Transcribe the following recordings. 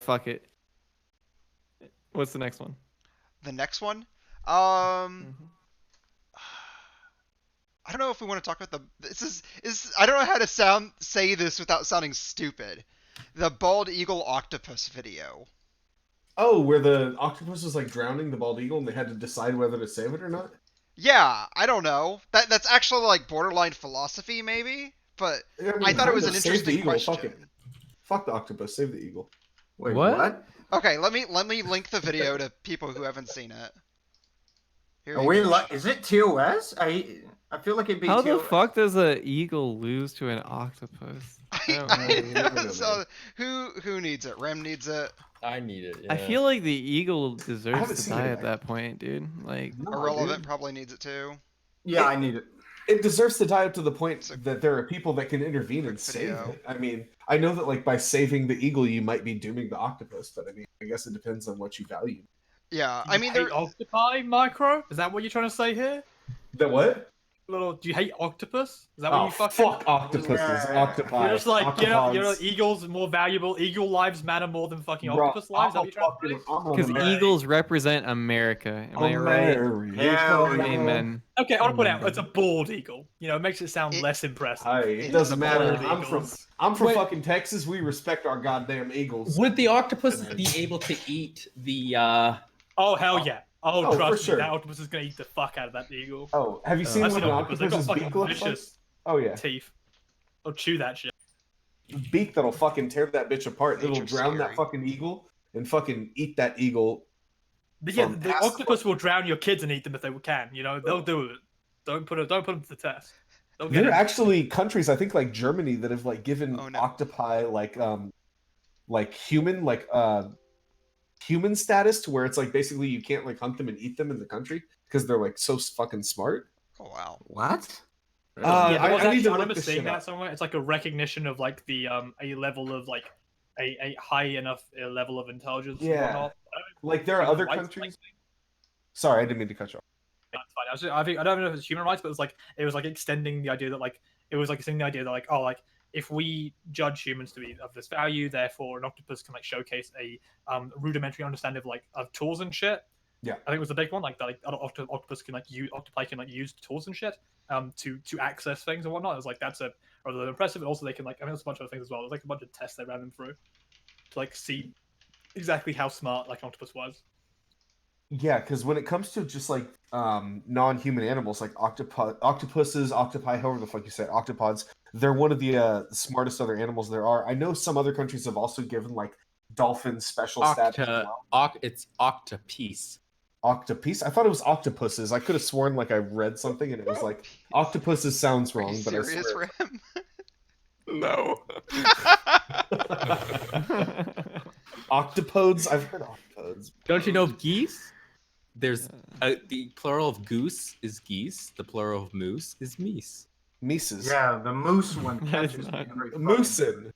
fuck it. What's the next one? The next one? Mhm. I don't know if we want to talk about this is I don't know how to say this without sounding stupid. The bald eagle octopus video. Oh, where the octopus was like drowning the bald eagle and they had to decide whether to save it or not? Yeah, I don't know. That's actually like borderline philosophy maybe, but Yeah, I I mean, thought it was kind an of. Save the interesting eagle. Fuck it. question. Fuck the octopus. Save the eagle. Wait, What? what? Okay, let me link the video to people who haven't seen it. Here Are you we go. is it TOS? I feel like it'd be How the TOS. fuck does an eagle lose to an octopus? So who needs it? Rem needs it. I need it. Yeah. I feel like the eagle haven't deserves to seen die it at that point, dude. Like, No, Ahrelevant dude. probably needs it too. Yeah, I need it. It deserves to die up to the point It's a that there are people that can intervene and quick save video. it. I mean, I know that like by saving the eagle, you might be dooming the octopus, but I mean, I guess it depends on what you value. Yeah, Do I you mean hate there. octopi, Micro? Is that what you're trying to say here? The what? Do you hate octopus? Is that what Oh, you fucking? fuck octopuses, Yeah. octopi. You're just like, you know, octopods. eagles are more valuable. Eagle lives matter more than fucking Bro, octopus lives. Is that what you're trying to say? because American. eagles represent America. Am I right? Hell yeah. Amen. Okay, I want to point out it's a bald eagle. You know, it makes it sound It- less impressive. Hey, It's it doesn't the matter. bald eagles. I'm from Wait. fucking Texas. We respect our goddamn eagles. Would the octopus be able to eat the? Oh hell yeah! Oh, Oh, for trust sure. me, that octopus is gonna eat the fuck out of that eagle. Oh, have you seen That's what an an octopus. They've got octopus's fucking beak looks like? vicious Oh yeah, teeth. They'll chew that shit. beak that'll fucking tear that bitch apart. It'll Nature's drown scary. that fucking eagle and fucking eat that eagle. Yeah, From the past- octopus will drown your kids and eat them if they can. You know, they'll do it. Don't put them to the test. They'll get There are it. actually countries, I think, like Germany, that have like given Oh, no. octopi like human status to where it's like basically you can't like hunt them and eat them in the country because they're like so fucking smart. Oh wow. What? Yeah, I there was need actually, to I look remember this seeing shit that up. somewhere. It's like a recognition of like the a level of like a high enough level of intelligence. And Yeah. whatnot. Like there are Human other rights countries. thing. Sorry, I didn't mean to cut you off. That's fine. I think I don't know if it's human rights, but it was like extending the idea that like it was like extending the idea that like oh like if we judge humans to be of this value, therefore an octopus can like showcase a rudimentary understanding of like of tools and shit. Yeah. I think it was the big one. Like that, like octopus can like octopi can like use tools and shit to access things and whatnot. It was like that's a rather impressive. And also they can like I mean there's a bunch of other things as well. There's like a bunch of tests they ran them through to like see exactly how smart like an octopus was. Yeah, because when it comes to just like non-human animals like octopuses, octopi, however the fuck you say it, octopods, they're one of the smartest other animals there are. I know some other countries have also given like dolphins special status as well. It's octopiece. Octopiece? I thought it was octopuses. I could have sworn like I read something and it was like octopuses sounds Are wrong, you but I serious, swear. Rem? No. Octopodes? I've heard octopodes. Don't you know of geese? There's the plural of goose is geese. The plural of moose is meese. Mises. Yeah, the moose one That is catches me not- every fucking- Moosin.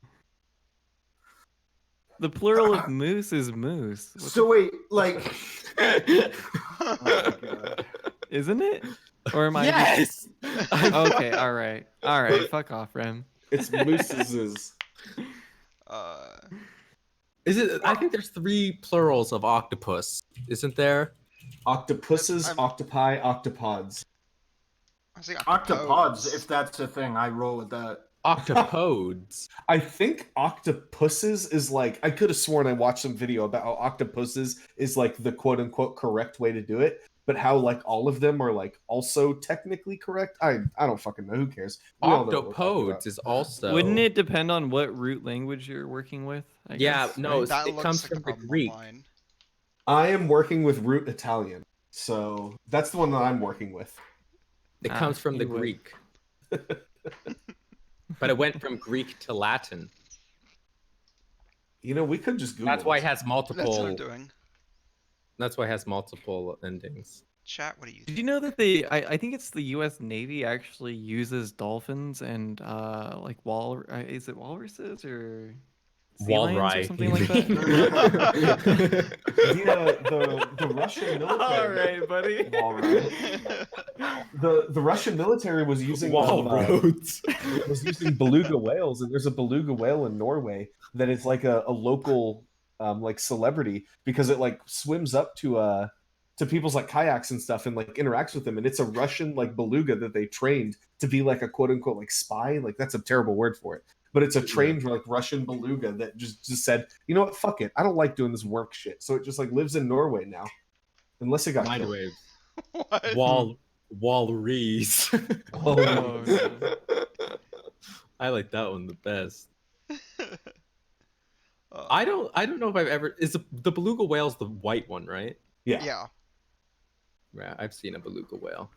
The plural of moose is moose. What So wait, like, Oh my God. Isn't it? Or am I? Yes. Okay. All right. All right. Fuck off, Rem. It's mooses. Is it? I think there's 3 plurals of octopus. Isn't there? Octopuses, I'm- octopi, octopods. I think octopods, if that's a thing, I roll with that. Octopodes. I think octopuses is like I could have sworn I watched some video about how octopuses is like the quote unquote correct way to do it, but how like all of them are like also technically correct. I don't fucking know. Who cares? We all know what we're talking about. Octopodes is also. Wouldn't it depend on what root language you're working with? I Yeah, guess, no, right? That it looks comes like from a the problem Greek. online. I am working with root Italian, so that's the one that I'm working with. It Ah, comes from the you would. Greek. But it went from Greek to Latin. You know, we could just Google. That's why it this. has That's what multiple. I'm doing. That's why it has multiple endings. Chat, what do you Did think? you know that I think it's the U.S. Navy actually uses dolphins and like is it walruses or sea lions or Walrus. something like that? The Russian military. All right, buddy. The Russian military was using Walrus. was using beluga whales, and there's a beluga whale in Norway that is like a local like celebrity because it like swims up to people's like kayaks and stuff and like interacts with them, and it's a Russian like beluga that they trained to be like a quote unquote like spy. Like that's a terrible word for it, but it's a trained like Russian beluga that just said, you know what, fuck it, I don't like doing this work shit. So it just like lives in Norway now, unless it got killed. Mindwaves. What? Walrus. Oh, I like that one the best. Uh, I don't know if I've ever is the beluga whale's the white one, right? Yeah. yeah. Yeah, I've seen a beluga whale.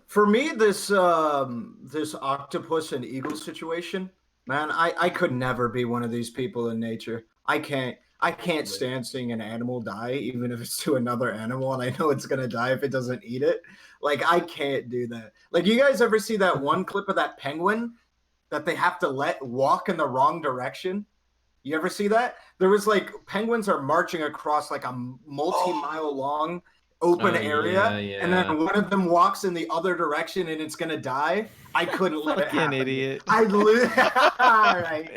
For me, this this octopus and eagle situation, man, I could never be one of these people in nature. I can't stand seeing an animal die, even if it's to another animal, and I know it's gonna die if it doesn't eat it. Like I can't do that. Like you guys ever see that one clip of that penguin that they have to let walk in the wrong direction? You ever see that? There was like penguins are marching across like a multi-mile long open area, and then one of them walks in the other direction and it's gonna die. I couldn't let it fucking happen. idiot. I'd lose. Right.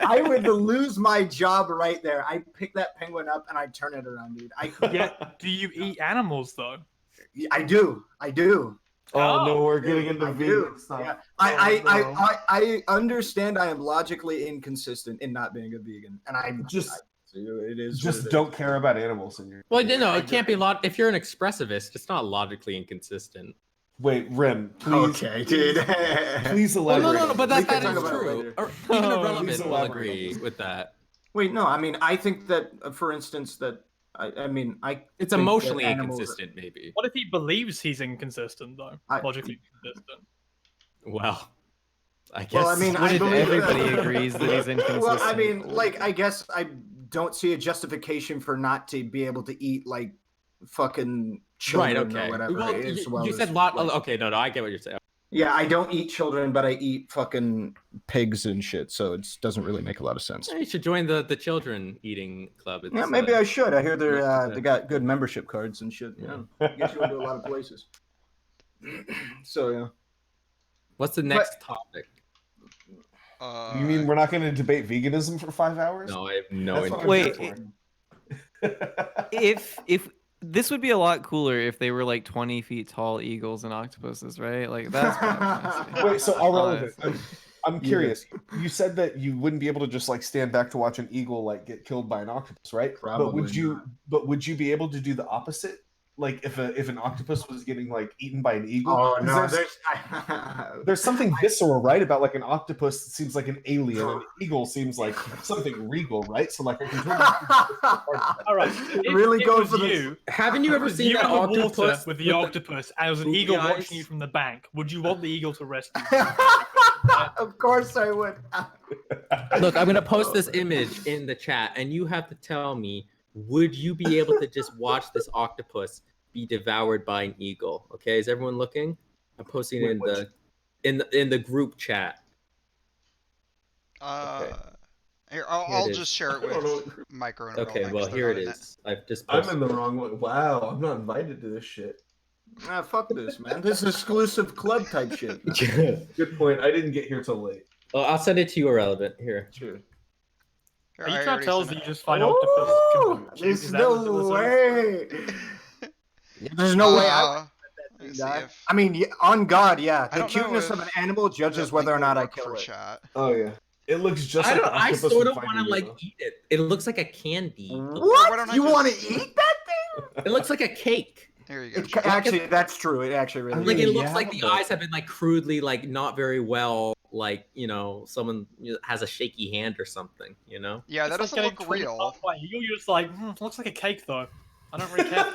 I would lose my job right there. I'd pick that penguin up and I'd turn it around, dude. Yeah. Do you eat animals though? I do. Oh no, we're getting into I vegan do. stuff. Yeah. no. I understand I am logically inconsistent in not being a vegan, and it is what Just it don't care about animals in your. Well, no, it can't be if you're an expressivist, it's not logically inconsistent. Wait, Rim, please. Okay, dude. Please Well, elaborate. no, but We that can is talk about it true. later. Or even Oh, Irrelevant please will elaborate on agree this. with that. Wait, no. I mean, I think that, for instance, that I mean, I. It's think that emotionally animals- inconsistent, maybe. What if he believes he's inconsistent though? Logically inconsistent. Well, I guess. Well, I mean, What I if believe everybody that- agrees that he's inconsistent? Well, I mean, like, I guess I don't see a justification for not to be able to eat like fucking children right, okay. or whatever. Well, as well you as, said like- okay, no, I get what you're saying. Yeah, I don't eat children, but I eat fucking pigs and shit. So it doesn't really make a lot of sense. You should join the children eating club. It's, Yeah, maybe I should. I hear yeah. they got good membership cards and shit. Yeah, get you into a lot of places. So yeah. What's the next topic? You mean we're not going to debate veganism for 5 hours? No, I have no That's what interest. I'm Wait, here for. if this would be a lot cooler if they were like 20 feet tall eagles and octopuses, right? Like that's what I wanna see. Wait, so Ahrelevant, Honestly. I'm curious. You said that you wouldn't be able to just like stand back to watch an eagle like get killed by an octopus, right? Probably But would you be able to do the opposite? Like if an octopus was getting like eaten by an eagle? Oh 'Cause no, there's something visceral, right? About like an octopus seems like an alien, and an eagle seems like something regal, right? So like I can totally All right. Really it go was for the- you. Haven't you ever If seen you that in the water octopus with the octopus, and there was an googly eagle eyes? watching you from the bank? Would you want the eagle to rescue you? Of course I would. Look, I'm gonna post this image in the chat, and you have to tell me: would you be able to just watch this octopus be devoured by an eagle? Okay, is everyone looking? I'm posting it in the group chat. Here, Here I'll it is. just share it I don't know with Micro. And Okay, Roll well next. here it They're not in is. I've just I'm posted. in the wrong way. Wow, I'm not invited to this shit. Fuck this, man. This is exclusive club type shit. Good point. I didn't get here till late. Oh, I'll send it to you, Irrelevant. Here. Sure. Here, Are you I trying to already tell us sent that it. you just find octopus? Ooh, there's no way. There's no way. Let me see if- I mean, on God, yeah. I The don't know cuteness of if an animal judges the whether or link will not I work kill for it. chat. Oh yeah, it looks just. I like don't. an I octopus sort would of find want to a like Nemo. eat it. It looks like a candy. Why What? don't I You want to just- eat that thing? It looks like a cake. There you go. It, actually, that's true. It actually really. Like mean, it looks yeah, like the but- eyes have been like crudely like not very well. Like someone has a shaky hand or something. Yeah, that doesn't look real. You're just like, looks like a cake though. I don't really care.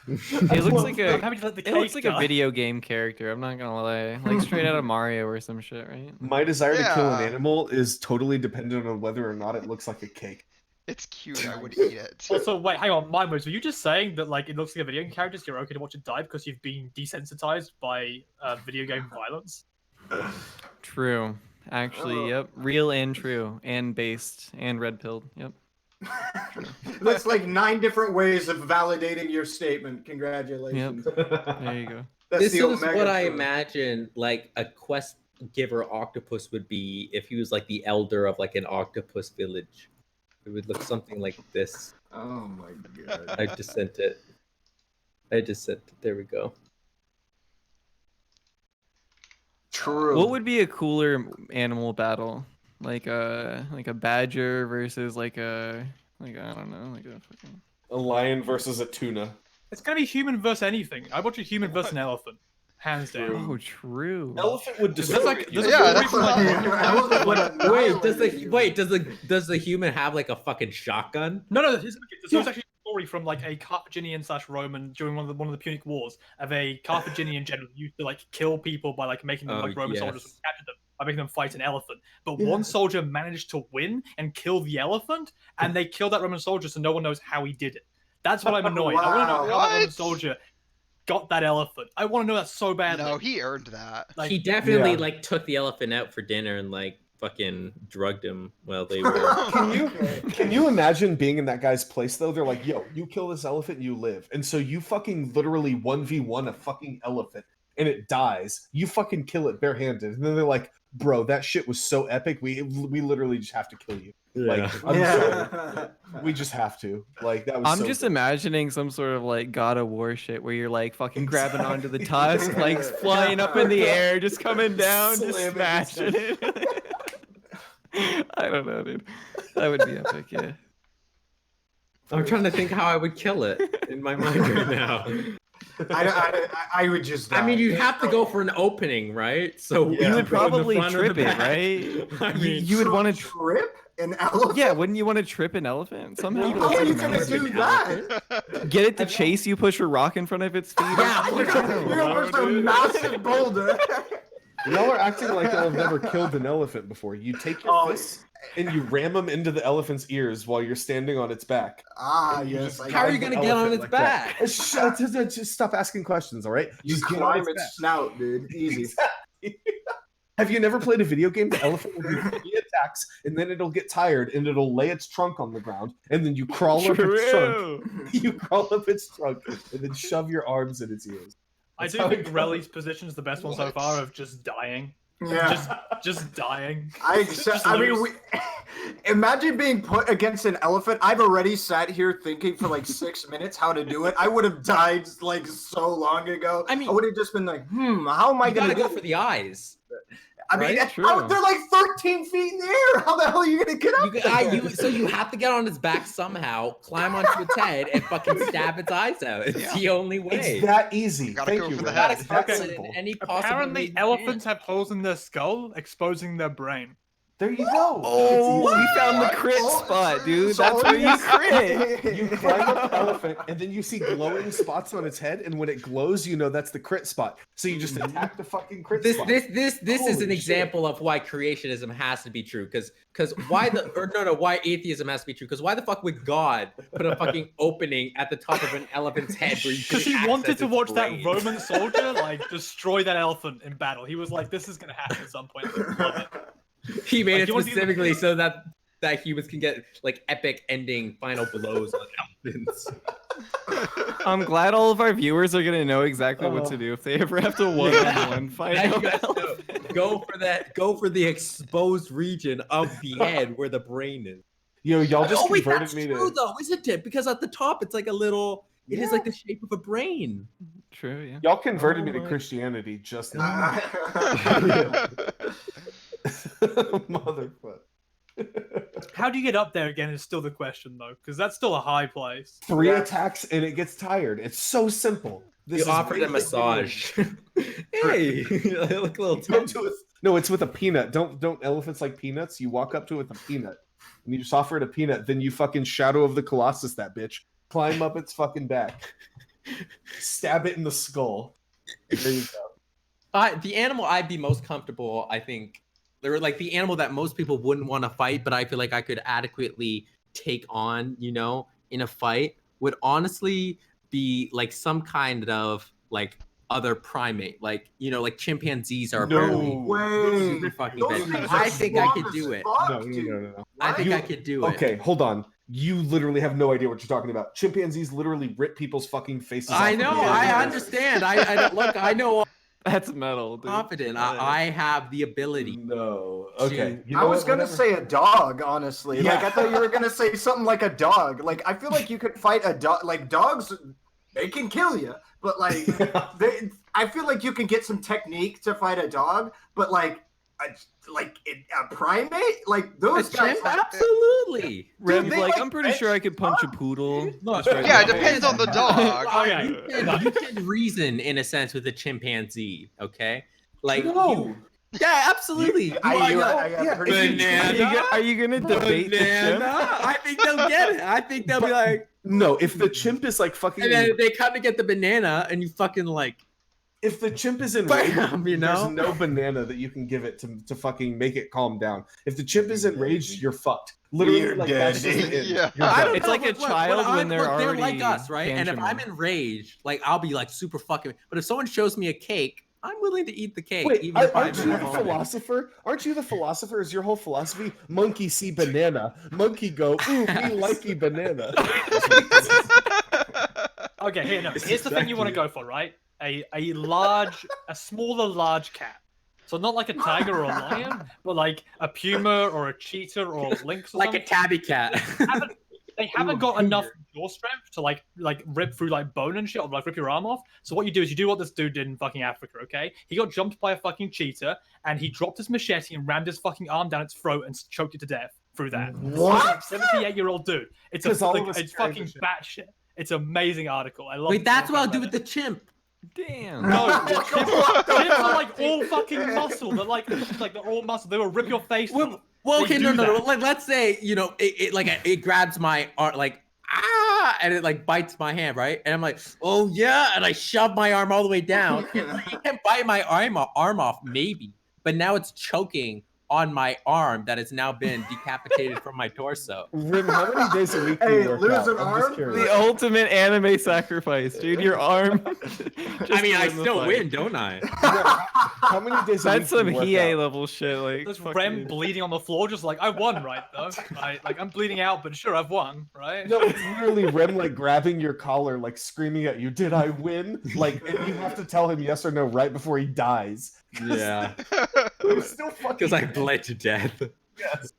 It looks like I'm happy to let the it cake looks like a die. video game character. I'm not gonna lie, like straight out of Mario or some shit, right? My desire to kill an Yeah. animal is totally dependent on whether or not it looks like a cake. It's cute. I would eat it. Also, wait, hang on, Mindwaves, were you just saying that like it looks like a video game character, so you're okay to watch it die because you've been desensitized by video game violence? True. Actually, yep. Real and true. And based. And red pilled. Yep. That's like 9 different ways of validating your statement. Congratulations. There you go. That's This the is Omega what I truth. imagine like a quest giver octopus would be if he was like the elder of like an octopus village. It would look something like this. Oh my god. I just sent it. There we go. True. What would be a cooler animal battle? Like a badger versus like I don't know, like a fucking A lion versus a tuna. It's gonna be human versus anything. I watch a human versus an elephant, hands down. Oh, true. Elephant would There's destroy like you. there's Yeah, a that's story from, like, Wait, does the human have like a fucking shotgun? no, there's actually a story from like a Carthaginian / Roman during one of the Punic Wars of a Carthaginian general who used to like kill people by like making them Oh, like Roman soldiers yes. capture them by making them fight an elephant. But one soldier managed to win and kill the elephant, and they killed that Roman soldier, so no one knows how he did it. That's what I'm annoyed. I want to know how that Roman What? soldier got that elephant. I want to know that so badly. No, he earned that. Like, He definitely Yeah. like took the elephant out for dinner and like fucking drugged him while they were. Can you imagine being in that guy's place though? They're like, yo, you kill this elephant, you live. And so you fucking literally 1v1 a fucking elephant and it dies. You fucking kill it barehanded. And then they're like, bro, that shit was so epic. We literally just have to kill you. Like, I'm sorry. We just have to. Like that was I'm so just good. imagining some sort of like God of War shit where you're like fucking grabbing onto the tusk, like flying up in the air, just coming down, just Slamming smashing it. I don't know, dude. That would be epic, yeah. I'm trying to think how I would kill it in my mind right now. I would just. I mean, die. you'd have to go for an opening, right? So Yeah. You would go in the probably front or the trip it, back. right? I mean, You would want to trip an elephant. Yeah, wouldn't you want to trip an elephant somehow? How are you Trip gonna an do elephant. that? Get it to chase you, push a rock in front of its feet. Yeah, You're gonna push a massive boulder. Y'all are acting like y'all have never killed an elephant before. You take your fists and you ram them into the elephant's ears while you're standing on its back. Ah, You yes. just How are you guide the gonna get on elephant its like that. back? Just stop asking questions, all right? You Just get on climb its its back. snout, dude. Easy. Exactly. Have you never played a video game? The elephant will do 3 attacks, and then it'll get tired, and it'll lay its trunk on the ground, and then you crawl up its trunk. You crawl up its trunk, and then shove your arms in its ears. I That's do how think it goes. Relly's position is the best one so What? far of just dying. Yeah. Just dying. I mean, imagine being put against an elephant. I've already sat here thinking for like 6 minutes how to do it. I would have died like so long ago. I mean- I would have just been like, how am I You gonna gotta go do for the eyes. I mean, Right? True. they're like 13 feet in the air. How the hell are you gonna get up there? So you have to get on its back somehow, climb onto its head, and fucking stab its eyes out. It's the only way. It's that easy. Gotta Thank go you, for the Ren. head. It's that Okay. simple. In any possible way Apparently, you elephants can. have holes in their skull, exposing their brain. There you go. Oh, It's we easy. found the What? crit Oh, spot, dude. so That's where you easy. crit. You climb up the elephant, and then you see glowing spots on its head, and when it glows, you know that's the crit spot. So you just attack the fucking crit This spot. this is Holy an shit. example of why creationism has to be true. Because why atheism has to be true. Because why the fuck would God put a fucking opening at the top of an elephant's head where you Because can he wanted access to its watch brain? that Roman soldier like destroy that elephant in battle. He was like, "This is gonna happen at some point." I love it. He made Like, it you want to get- specifically so that humans can get like epic ending final blows on elephants. I'm glad all of our viewers are gonna know exactly what to do if they ever have to one-on-one fight. Now you an guys know. elephant. Go for the exposed region of the head where the brain is. Yo, y'all just Wait, converted that's me true to. though, isn't it? Because at the top it's like a little. It is like the shape of a brain. True, yeah. Y'all converted me to my- Christianity just now. Motherfucker. How do you get up there again is still the question though, because that's still a high place. 3 Yeah. attacks and it gets tired. It's so simple. This You is offered a basic massage. Hey, look a little video. Go tum- to it. No, it's with a peanut. Don't elephants like peanuts? You walk up to it with a peanut. And you just offer it a peanut, then you fucking Shadow of the Colossus that bitch. Climb up its fucking back. Stab it in the skull. There you go. The animal I'd be most comfortable, I think, they're like the animal that most people wouldn't want to fight, but I feel like I could adequately take on, in a fight, would honestly be like some kind of like other primate, like like chimpanzees are No apparently way. super fucking Those vicious. things I are think I strong could as do it. fuck, No. dude. I think You- I could do it. Okay, hold on. You literally have no idea what you're talking about. Chimpanzees literally rip people's fucking faces off. I with know. their I hands. understand. I don't look. I know That's metal, dude. confident. I have the ability. No. Okay. to- You I know was what? gonna Whatever. say a dog, honestly. Yeah. Like I thought you were gonna say something like a dog. Like I feel like you could fight a dog. Like dogs, they can kill you, but like I feel like you can get some technique to fight a dog. But like a primate, like A those guys. chimp? Absolutely. Rem's they, like, like, I'm pretty sure I could punch a poodle. Look, Just right Yeah, in it the depends face. on the dog. Okay. You can reason in a sense with a chimpanzee, okay? Like No. yeah, absolutely. Yeah, Banana. Are you gonna debate the chimp? Banana. I think they'll get it. I think they'll be like, No, if the chimp is like fucking, and then they kind of get the banana, and you fucking like, if the chimp is enraged, bam, you know? there's no banana that you can give it to fucking make it calm down. If the chimp is enraged, you're fucked. Literally, You're like dead. that's just the end. Yeah. You're I done. don't It's know, like a but child when they're they're already like us, right? And if I'm tantruming. enraged, like I'll be like super fucking. But if someone shows me a cake, I'm willing to eat the cake. Wait, even if aren't I'm you the philosopher? Aren't you the philosopher? Is your whole philosophy monkey see banana, monkey go, ooh, me likey banana? Okay, here, no. Here's the thing you want to go for, right? A smaller large cat. So not like a tiger or a lion, but like a puma or a cheetah or a lynx or like a something. tabby cat. They haven't got enough jaw strength to like rip through like bone and shit or like rip your arm off. So what you do is you do what this dude did in fucking Africa, okay? He got jumped by a fucking cheetah and he dropped his machete and rammed his fucking arm down its throat and choked it to death through that. What? 78-year-old dude. It's 'Cause all of like, us it's crazy fucking shit. batshit. It's an amazing article. I love Wait, it. that's what I'll do with the chimp. Damn. No, What the chimps are fuck, like all dude? fucking muscle. They're like they're all muscle. They will rip your face off. Well, They okay, do no. that. Like, let's say it grabs my arm, like and it like bites my hand, right? And I'm like, oh yeah, and I shove my arm all the way down. You can bite my arm off, maybe, but now it's choking on my arm that has now been decapitated from my torso. Rim, how many days a week do Hey, you work lose out? an I'm arm? just curious. The ultimate anime sacrifice, dude. Your arm. I mean, I still win, don't I? How many days a week That's some do you work Hiei out? level shit. Like, There's fucking- Rem bleeding on the floor, just like I won, right? Though, right? Like I'm bleeding out, but sure, I've won, right? No, it's literally Rem like grabbing your collar, like screaming at you, "Did I win?" Like, and you have to tell him yes or no right before he dies. Yeah, He's still fucking. because I bled to death. Yes.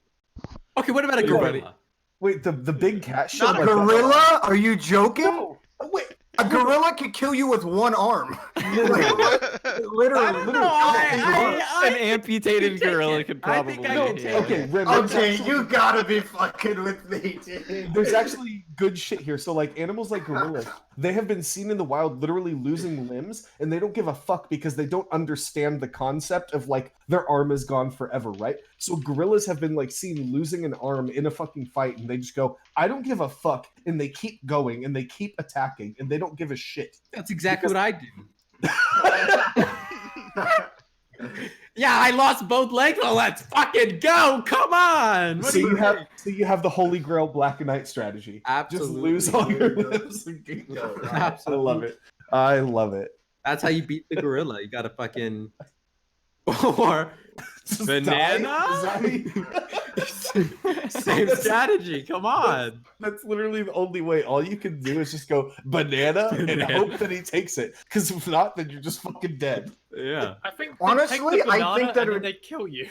Okay, what about a You're gorilla? Wait, the big cat shit. A gorilla? Are you joking? No. Wait. A gorilla could kill you with one arm. Literally. I don't know. An amputated take gorilla it. could I probably. think I can yeah. take Okay, Rim. Okay, you gotta be fucking with me, dude. There's actually good shit here. So, like, animals like gorillas, they have been seen in the wild literally losing limbs, and they don't give a fuck because they don't understand the concept of, like, their arm is gone forever, right? So, gorillas have been, like, seen losing an arm in a fucking fight, and they just go, I don't give a fuck, and they keep going, and they keep attacking, and they don't give a shit. That's exactly what I do. Yeah, I lost both legs. Well, let's fucking go. Come on. What So do you have the Holy Grail Black Knight strategy. Absolutely. Just lose all your limbs and keep going. I love it. I love it. That's how you beat the gorilla. You gotta fucking or Just banana. die? Same strategy. Come on. That's literally the only way. All you can do is just go banana and Banana. hope that he takes it. Because if not, then you're just fucking dead. Yeah. I think Honestly, they take the I banana think that and it then would- they kill you.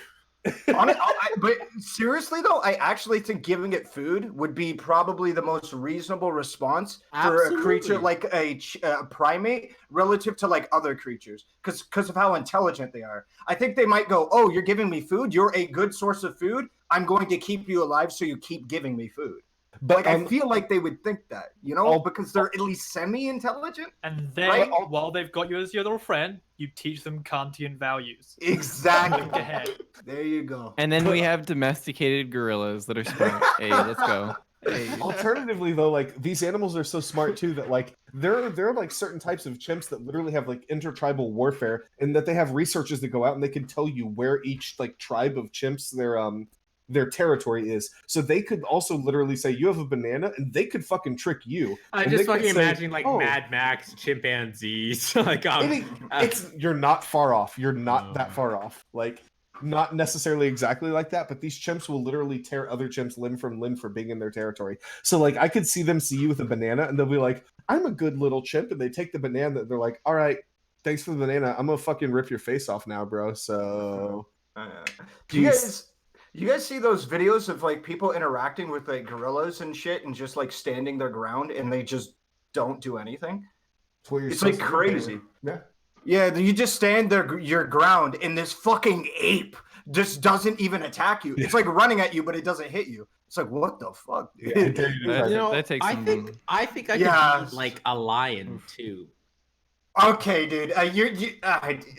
But seriously though, I actually think giving it food would be probably the most reasonable response for a creature Absolutely. like a primate relative to like other creatures, because of how intelligent they are. I think they might go, "Oh, you're giving me food. You're a good source of food. I'm going to keep you alive, so you keep giving me food." But Like I feel like they would think that, you know, because they're at least semi-intelligent. And then, Right. while they've got you as your little friend, you teach them Kantian values. Exactly. Think ahead. There you go. And then we have domesticated gorillas that are smart. Hey, let's go. Hey. alternatively, though, like these animals are so smart too that like there are like certain types of chimps that literally have like intertribal warfare, and that they have researchers that go out and they can tell you where each like tribe of chimps their territory is. So they could also literally say you have a banana, and they could fucking trick you. I And just they could fucking say, imagining like "Oh, Mad Max chimpanzees. Like you're not far off. You're not Oh. that far off. Like not necessarily exactly like that, but these chimps will literally tear other chimps limb from limb for being in their territory. So like I could see them see you with a banana and they'll be like, I'm a good little chimp, and they take the banana and they're like, all right, Thanks for the banana. I'm gonna fucking rip your face off now, bro. So, Do you peace. guys see those videos of like people interacting with like gorillas and shit and just like standing their ground and they just don't do anything? It's what you're It's like supposed to do, crazy. baby. Yeah. Yeah, you just stand there your ground and this fucking ape just doesn't even attack you. It's like running at you, but it doesn't hit you. It's like, what the fuck, dude? Yeah, I dare you to try That, You know, that takes I some... think I could Yeah. be like a lion too, Okay, dude.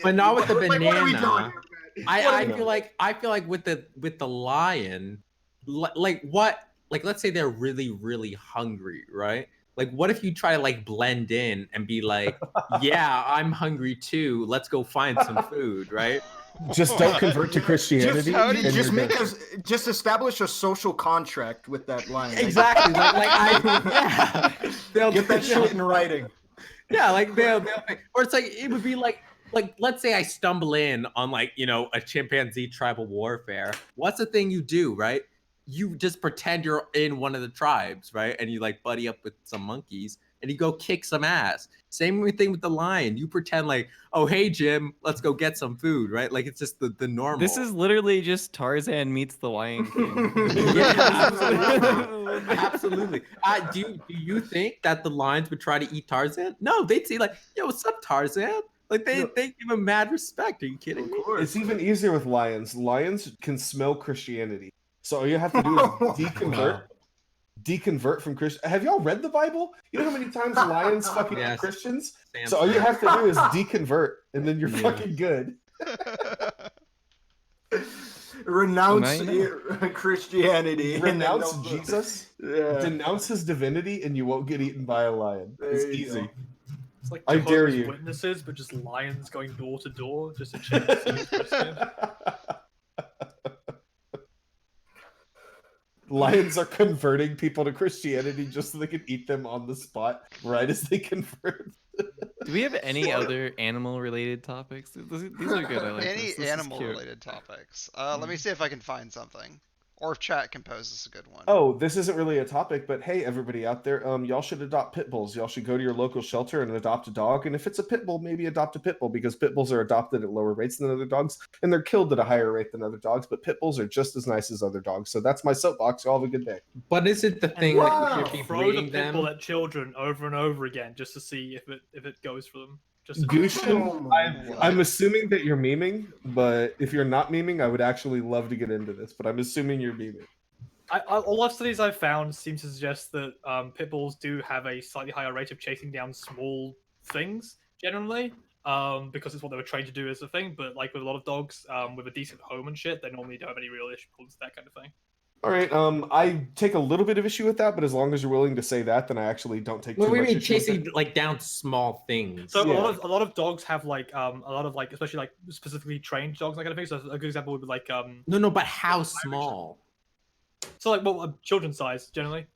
but not with the like, banana. what are we doing here, man? I feel like with the lion, like what, like let's say they're really hungry, right? Like what if you try to like blend in and be like, yeah, I'm hungry too. Let's go find some food, right? Just don't convert to Christianity. how do you- and Just you're make good. us just establish a social contract with that lion. Exactly. Yeah. They'll Get that shit in writing. Yeah, like they'll or it's like it would be like let's say I stumble in on like, you know, a chimpanzee tribal warfare. What's the thing you do, right? You just pretend you're in one of the tribes, right? And you like buddy up with some monkeys and you go kick some ass. Same thing with the lion. You pretend like, oh hey Jim, let's go get some food, right? Like it's just the normal. This is literally just Tarzan meets the Lion King. Yeah, absolutely. Do you think that the lions would try to eat Tarzan? No, they'd say like, "Yo, what's up, Tarzan?" Like they give him mad respect. Are you kidding me? It's even easier with lions. Lions can smell Christianity. So all you have to do is deconvert from Christian. Have y'all read the Bible? You know how many times lions fucking Yes. Christians? Sam So all you Smith. have to do is deconvert, and then you're Yeah. fucking good. Renounce Well, now you Christianity. and then Renounce they'll- Jesus, Yeah. denounce his divinity, and you won't get eaten by a lion. It's There you easy. go. It's like I dare Jehovah's you. Witnesses, but just lions going door to door just to check to see who's Christian. Lions are converting people to Christianity just so they can eat them on the spot right as they convert. Do we have any other animal-related topics? These are good. I like Any this. This is animal cute. related topics. Let me see if I can find something. Or if chat can pose us a good one. Oh, this isn't really a topic, but hey, everybody out there, y'all should adopt pit bulls. Y'all should go to your local shelter and adopt a dog. And if it's a pit bull, maybe adopt a pit bull because pit bulls are adopted at lower rates than other dogs, and they're killed at a higher rate than other dogs. But pit bulls are just as nice as other dogs. So that's my soapbox. Y'all have a good day. But is it the thing And that you you should be throw the breeding pit bull them? at children over and over again just to see if it goes for them. Just to Gutiangang, What? I'm assuming that you're memeing, but if you're not memeing, I would actually love to get into this. But I'm assuming you're memeing. a lot of studies I've found seem to suggest that pit bulls do have a slightly higher rate of chasing down small things generally, because it's what they were trained to do as a thing. But like with a lot of dogs, with a decent home and shit, they normally don't have any real issues with that kind of thing. All right. I take a little bit of issue with that, but as long as you're willing to say that, then I actually don't take What too do you much mean issue with chasing it. like down small things? So Yeah. a lot of dogs have like a lot of like especially like specifically trained dogs and that kind of thing. So a good example would be like No, but how small? so like well children size generally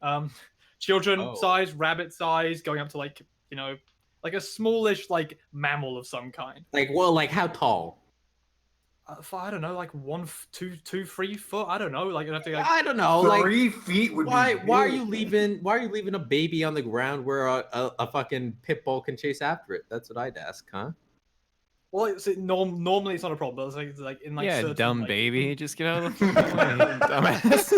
children Oh. size, rabbit size, going up to like like a smallish like mammal of some kind. Like like how tall? I don't know, like 2, 3 foot. I don't know. Like you have to like I don't know. Like 3 feet would why be are big. you leaving a baby on the ground where a fucking pit bull can chase after it? That's what I'd ask, huh? well it's normally it's not a problem, but it's like in like Yeah, certain, dumb like, baby. Just get out of the fucking way, dumbass.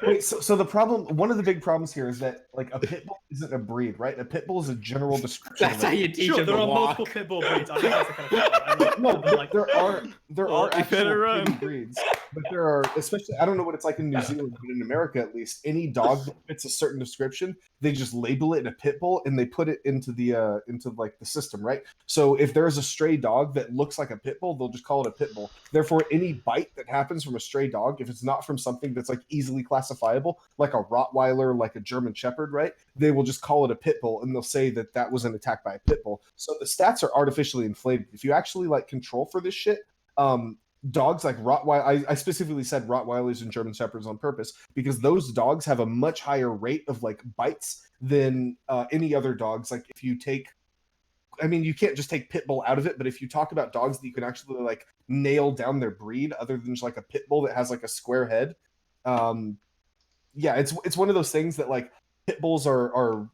Wait, so the problem, one of the big problems here is that like a pit bull isn't a breed, right? A pit bull is a general description. That's of how it. you teach Sure, him there to are walk. multiple pit bull breeds. I think that's the kind of thing, right? Like, No, but like, there are Well, you actual better pit run. breeds, but there are, especially I don't know what it's like in New Zealand, but in America at least, any dog that fits a certain description, they just label it in a pit bull and they put it into the like the system, right? So if there is a stray dog that looks like a pit bull, they'll just call it a pit bull. Therefore, any bite that happens from a stray dog, if it's not from something that's like easily classifiable, like a Rottweiler, like a German Shepherd, right? They will just call it a pit bull and they'll say that that was an attack by a pit bull. So the stats are artificially inflated. If you actually like control for this shit, dogs like Rottweiler, I specifically said Rottweilers and German Shepherds on purpose because those dogs have a much higher rate of like bites than any other dogs. Like if you take, I mean, you can't just take pit bull out of it, but if you talk about dogs that you can actually like nail down their breed, other than just like a pit bull that has like a square head, yeah, it's one of those things that like pit bulls are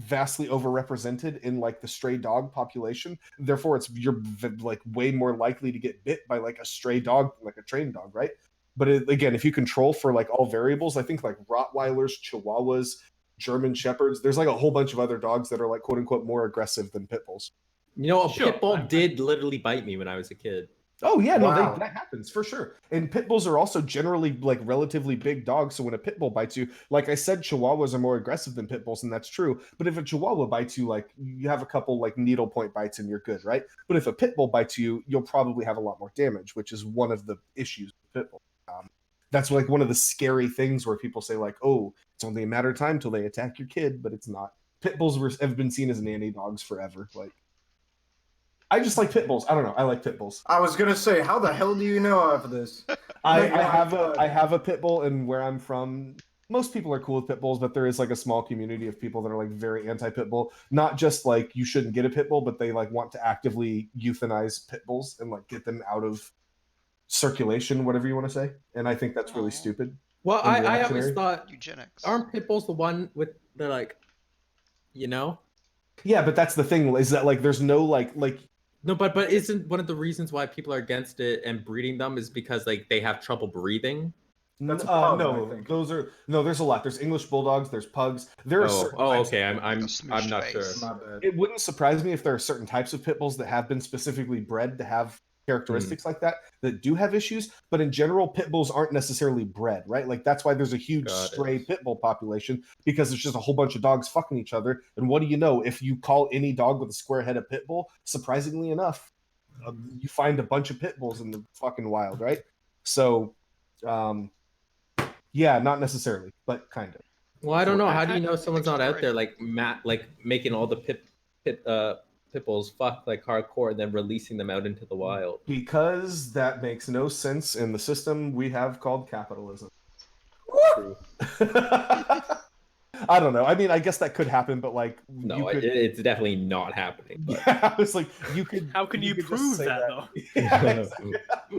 vastly overrepresented in like the stray dog population. Therefore, you're like way more likely to get bit by like a stray dog than like a trained dog, right? But again, if you control for like all variables, I think like Rottweilers, Chihuahuas, German Shepherds, there's like a whole bunch of other dogs that are like quote unquote more aggressive than pit bulls. You know, a Sure. pit bull did literally bite me when I was a kid. Oh yeah, no, Wow. that happens for sure. And pit bulls are also generally like relatively big dogs. So when a pit bull bites you, like I said, Chihuahuas are more aggressive than pit bulls, and that's true. But if a Chihuahua bites you, like you have a couple like needle point bites and you're good, right? But if a pit bull bites you, you'll probably have a lot more damage, which is one of the issues with pit bull. That's like one of the scary things where people say like, oh, it's only a matter of time till they attack your kid, but it's not. Pit bulls have been seen as nanny dogs forever. Like, I just like pit bulls. I don't know. I like pit bulls. I was gonna say, how the hell do you know of this? I have a pit bull, and where I'm from, most people are cool with pit bulls, but there is like a small community of people that are like very anti-pit bull. Not just like you shouldn't get a pit bull, but they like want to actively euthanize pit bulls and like get them out of circulation, whatever you want to say. And I think that's really stupid. Well, And I always reactionary. thought, Eugenics. aren't pit bulls the one with the like, you know? Yeah, but that's the thing, is that like there's no like No, but isn't one of the reasons why people are against it and breeding them is because like they have trouble breathing? That's a pug, no, I think. there's a lot. There's English bulldogs, there's pugs. There are certain types okay. Like a I'm smooch not face. sure. My bad. It wouldn't surprise me if there are certain types of pit bulls that have been specifically bred to have characteristics like that do have issues, but in general pit bulls aren't necessarily bred, right? Like that's why there's a huge Got stray it. pit bull population, because it's just a whole bunch of dogs fucking each other. And what do you know, if you call any dog with a square head a pit bull, surprisingly enough, you find a bunch of pit bulls in the fucking wild, right? So yeah, not necessarily, but kind of. Well, I don't know. How do you I know someone's think not you're out there like making all the pit bulls fuck like hardcore and then releasing them out into the wild? Because that makes no sense in the system we have called capitalism. True. I don't know. I mean, I guess that could happen, but like, No, you could. it's definitely not happening. But... Yeah, I was like, you could. How can you could just prove say that, though? Yeah, exactly.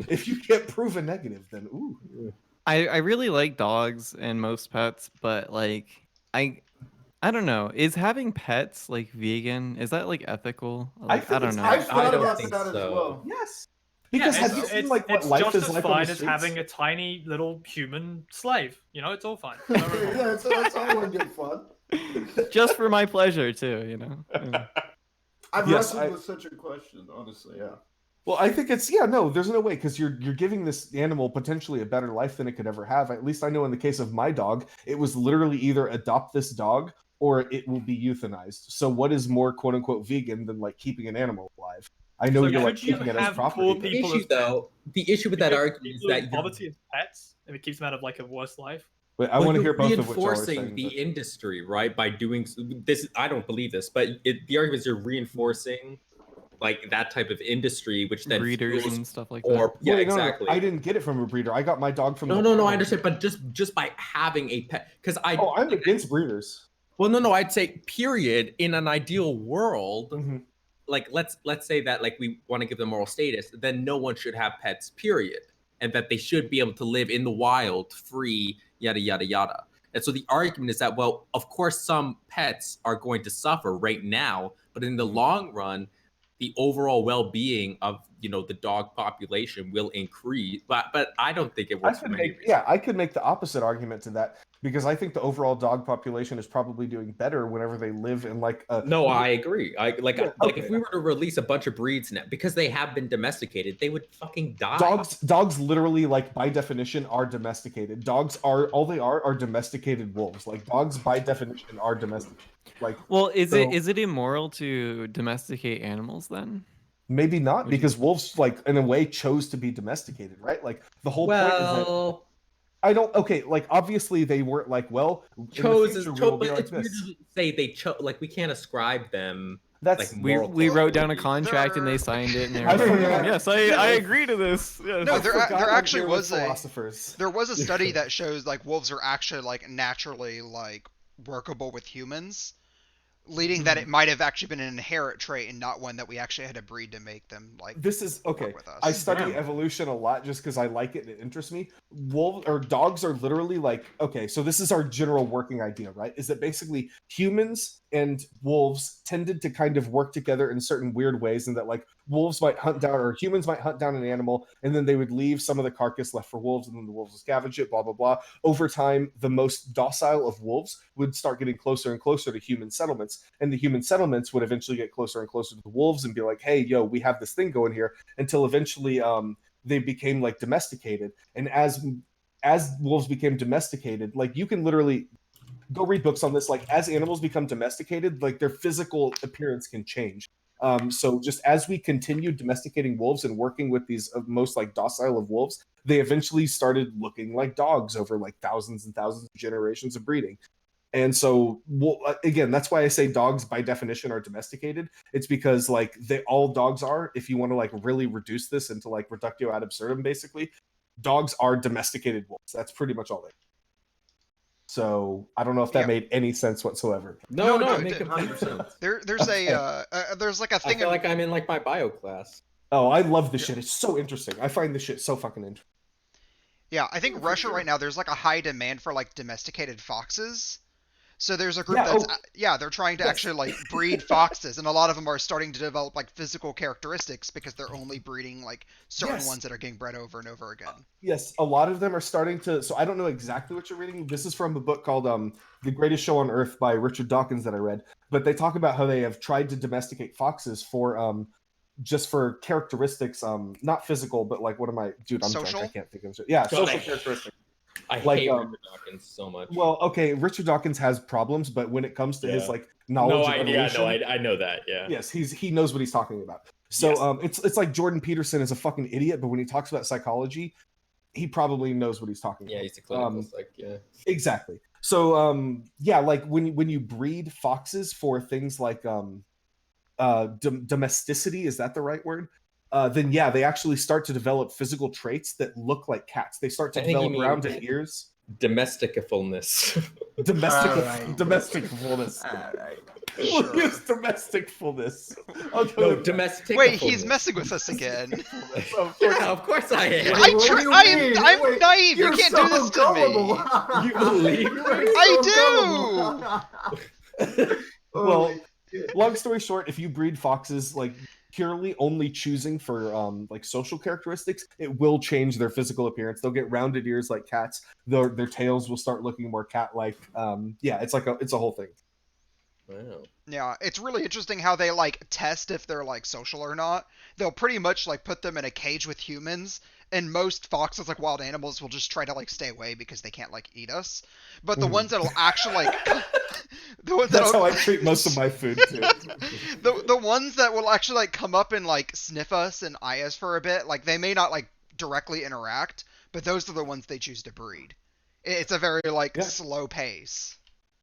If you can't prove a negative, then ooh. I really like dogs and most pets, but like I don't know. Is having pets like vegan? Is that like ethical? Like, think I don't it's know. I've I thought don't about think that as so. well. Yes. Because Yeah, have you seen like what it's life just is as like on fine the as streets? having a tiny little human slave. You know, it's all fine. Yeah, that's all in good fun. Just for my pleasure too, you know. Yeah. I've Yes, wrestled with such a question, honestly. Yeah. Well, I think it's there's no way, because you're giving this animal potentially a better life than it could ever have. At least I know in the case of my dog, it was literally either adopt this dog or it will be euthanized. So what is more quote unquote vegan than like keeping an animal alive? I know So you're like could you keeping it as have property. poor but- The people issue as though, the issue with that Give argument is people in that you're poverty as pets, if it keeps them out of like a worse life. Wait, I want to hear you're both of what y'all are reinforcing saying. the but- industry, right? By doing this, I don't believe this, but the argument is you're reinforcing like that type of industry, which then Breeders fuels and stuff like or that. yeah, Wait, no, exactly. I didn't get it from a breeder. I got my dog from. No, the no, I farm. understand, but just by having a pet, because Oh, I'm against breeders. well, no, I'd say period. In an ideal world, Mhm. like let's say that like we want to give them moral status, then no one should have pets, period, and that they should be able to live in the wild, free, yada yada yada. And so the argument is that, well, of course, some pets are going to suffer right now, but in the long run, the overall well-being of the dog population will increase. But I don't think it I works for could many make reasons. I could make the opposite argument to that, because I think the overall dog population is probably doing better whenever they live in like a. No, I agree. Like Yeah, if okay. we were to release a bunch of breeds now because they have been domesticated, they would fucking die. Dogs literally, like by definition, are domesticated. Dogs are domesticated wolves. Like dogs by definition are domesticated. Like, Well, is So- it immoral to domesticate animals then? maybe not, Would you- because wolves, like in a way, chose to be domesticated, right? Like the whole point is that Well, I don't. Okay, like obviously they weren't like, well, in the chose is future, we chose, will be but like it's weird this. to say they chose. Like we can't ascribe them. That's like, We moral wrote down a quality. contract and they signed it and they were I like, forgot. yes, I agree to this. Yes. No, I there forgot actually I'm here with was a- philosophers. There was a study that shows like wolves are actually like naturally like workable with humans, leading that it might have actually been an inherent trait and not one that we actually had to breed to make them like. This is okay. work with us. I study Damn. evolution a lot just because I like it and it interests me. Wolves or dogs are literally like, okay, so this is our general working idea, right? Is that basically humans and wolves tended to kind of work together in certain weird ways, and that like wolves might hunt down, or humans might hunt down an animal, and then they would leave some of the carcass left for wolves, and then the wolves would scavenge it, blah blah blah. Over time, the most docile of wolves would start getting closer and closer to human settlements, and the human settlements would eventually get closer and closer to the wolves and be like, hey yo, we have this thing going here, until eventually they became like domesticated. And as wolves became domesticated, like you can literally go read books on this, like as animals become domesticated, like their physical appearance can change. So just as we continued domesticating wolves and working with these most like docile of wolves, they eventually started looking like dogs over like thousands and thousands of generations of breeding. And so, well, again, that's why I say dogs by definition are domesticated. It's because like all dogs are, if you want to like really reduce this into like reductio ad absurdum, basically, dogs are domesticated wolves. That's pretty much all they are. So I don't know if that made any sense whatsoever. No, No, it makes complete sense. There's there's like a I thing. feel like I'm in like my bio class. Oh, I love this shit. It's so interesting. I find this shit so fucking interesting. Yeah, I think Russia right now there's like a high demand for like domesticated foxes. So there's a group that's they're trying to actually like breed foxes, and a lot of them are starting to develop like physical characteristics because they're only breeding like certain ones that are getting bred over and over again. Yes, a lot of them are starting to. So I don't know exactly what you're reading. This is from a book called "The Greatest Show on Earth" by Richard Dawkins that I read. But they talk about how they have tried to domesticate foxes for just for characteristics, not physical, but like what am I, dude? I'm Social? drunk. I can't think of it. Yeah, social characteristics. I Like, hate Richard Dawkins so much. Well, okay, Richard Dawkins has problems, but when it comes to his like knowledge of evolution, I know that. Yeah. yes, he knows what he's talking about. So it's like Jordan Peterson is a fucking idiot, but when he talks about psychology, he probably knows what he's talking about. Yeah, he's a clinical psych. Yeah. Exactly. So like when you breed foxes for things like domesticity, is that the right word? Then yeah, they actually start to develop physical traits that look like cats. They start to develop rounded ears. Domesticifulness. Domesticfulness. All right. We'll use domesticfulness. No, domesticifulness. Wait, he's messing with us again. Of course I am. I'm naive. You can't do this to me. You believe I do. Well, long story short, if you breed foxes like purely only choosing for like social characteristics, it will change their physical appearance. They'll get rounded ears like cats. Their tails will start looking more cat-like. Yeah, it's a whole thing. Wow. Yeah, it's really interesting how they like test if they're like social or not. They'll pretty much like put them in a cage with humans, and most foxes, like wild animals, will just try to like stay away because they can't like eat us. But the ones that'll actually like that's how I treat most of my food too. the ones that will actually like come up and like sniff us and eye us for a bit, like they may not like directly interact, but those are the ones they choose to breed. It's a very like slow pace.